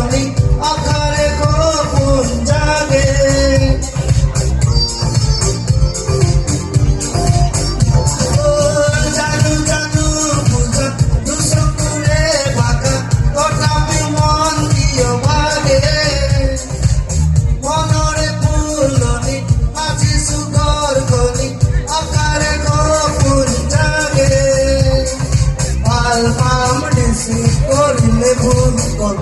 ফুলনি আকারে গোপন জাগে জানু জানু বুঝা দুসকুরে বাঁকা তথাপি মন দিও ভাগে মনরে ফুলনি আজি সুগর গনি আকারে গোপন জাগে পাল পাম ডেসি করিলে ভুল কর